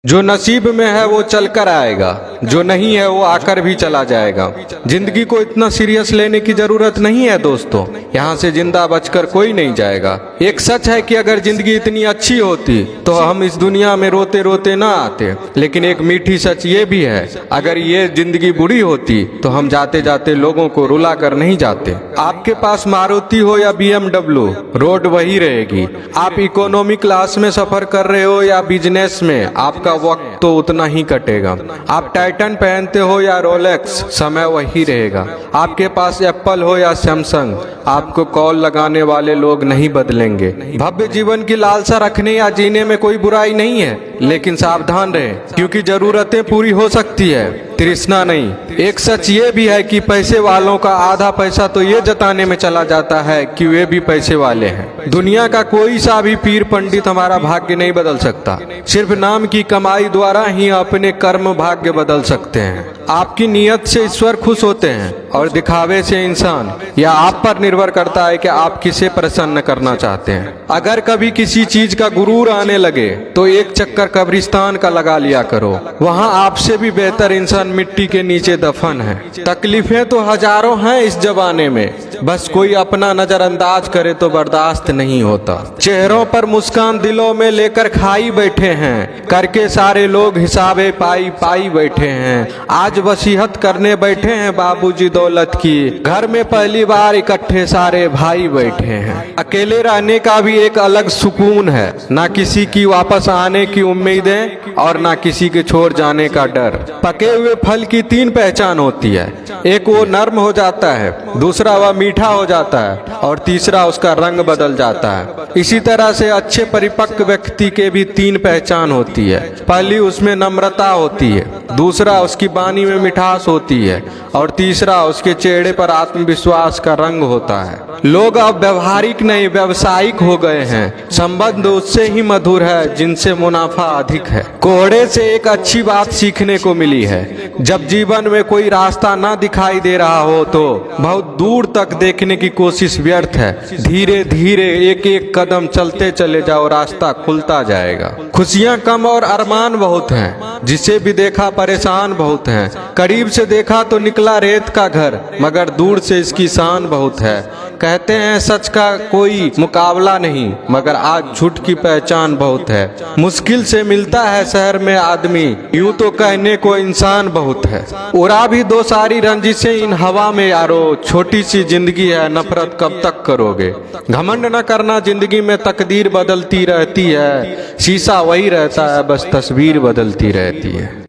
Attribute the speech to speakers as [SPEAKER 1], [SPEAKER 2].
[SPEAKER 1] जो नसीब में है वो चल कर आएगा, जो नहीं है वो आकर भी चला जाएगा। जिंदगी को इतना सीरियस लेने की जरूरत नहीं है दोस्तों, यहाँ से जिंदा बचकर कोई नहीं जाएगा। एक सच है कि अगर जिंदगी इतनी अच्छी होती तो हम इस दुनिया में रोते रोते ना आते, लेकिन एक मीठी सच ये भी है, अगर ये जिंदगी बुरी होती तो हम जाते जाते लोगों को रुला कर नहीं जाते। आपके पास मारुति हो या BMW, रोड वही रहेगी। आप इकोनॉमी क्लास में सफर कर रहे हो या बिजनेस में, आपका वक्त तो उतना ही कटेगा। आप टाइटन पहनते हो या रोलेक्स, समय वही रहेगा। आपके पास एप्पल हो या सैमसंग, आपको कॉल लगाने वाले लोग नहीं बदलेंगे। भव्य जीवन की लालसा रखने या जीने में कोई बुराई नहीं है, लेकिन सावधान रहें, क्योंकि जरूरतें पूरी हो सकती है, तृष्णा नहीं। एक सच ये भी है कि पैसे वालों का आधा पैसा तो ये जताने में चला जाता है कि वे भी पैसे वाले हैं। दुनिया का कोई सा भी पीर पंडित हमारा भाग्य नहीं बदल सकता, सिर्फ नाम की कमाई द्वारा ही अपने कर्म भाग्य बदल सकते हैं। आपकी नीयत से ईश्वर खुश होते हैं और दिखावे से इंसान। यह आप पर निर्भर करता है कि आप किसे प्रसन्न करना चाहते हैं। अगर कभी किसी चीज का गुरूर आने लगे तो एक चक्कर कब्रिस्तान का लगा लिया करो, वहाँ आपसे भी बेहतर इंसान मिट्टी के नीचे दफन है। तकलीफें तो हजारों हैं इस जमाने में, बस कोई अपना नजरअंदाज करे तो बर्दाश्त नहीं होता। चेहरों पर मुस्कान दिलों में लेकर खाई बैठे हैं, करके सारे लोग हिसाबे पाई पाई बैठे हैं। आज वसीयत करने बैठे हैं बाबूजी दौलत की, घर में पहली बार इकट्ठे सारे भाई बैठे हैं। अकेले रहने का भी एक अलग सुकून है, ना किसी की वापस आने की उम्मीदें और ना किसी के छोड़ जाने का डर। पके हुए फल की तीन पहचान होती है, एक वो नर्म हो जाता है, दूसरा वह मीठा हो जाता है और तीसरा उसका रंग बदल जाता है। इसी तरह से अच्छे परिपक्व व्यक्ति के भी तीन पहचान होती है। पहली उसमें नम्रता होती है, दूसरा उसकी वाणी में मिठास होती है और तीसरा उसके चेहरे पर आत्मविश्वास का रंग होता है। लोग अब व्यवहारिक नहीं व्यावसायिक हो गए हैं। संबंध उससे ही मधुर है जिनसे मुनाफा अधिक है। कोहड़े से एक अच्छी बात सीखने को मिली है, जब जीवन में कोई रास्ता ना दिखाई दे रहा हो तो बहुत दूर तक देखने की कोशिश व्यर्थ है। धीरे धीरे एक एक कदम चलते चले जाओ, रास्ता खुलता जाएगा। खुशियां कम और अरमान बहुत हैं, जिसे भी देखा परेशान बहुत हैं। करीब से देखा तो निकला रेत का घर, मगर दूर से इसकी शान बहुत है। कहते हैं सच का कोई मुकाबला नहीं, मगर आज झूठ की पहचान बहुत है। मुश्किल से मिलता है शहर में आदमी, यूं तो कहने को इंसान बहुत है। उड़ा भी दो सारी रंजिशें इन हवा में यारो, छोटी सी जिंदगी है नफरत कब तक करोगे। घमंड न करना, जिंदगी में तकदीर बदलती रहती है, शीशा वही रहता है बस तस्वीर बदलती रहती है।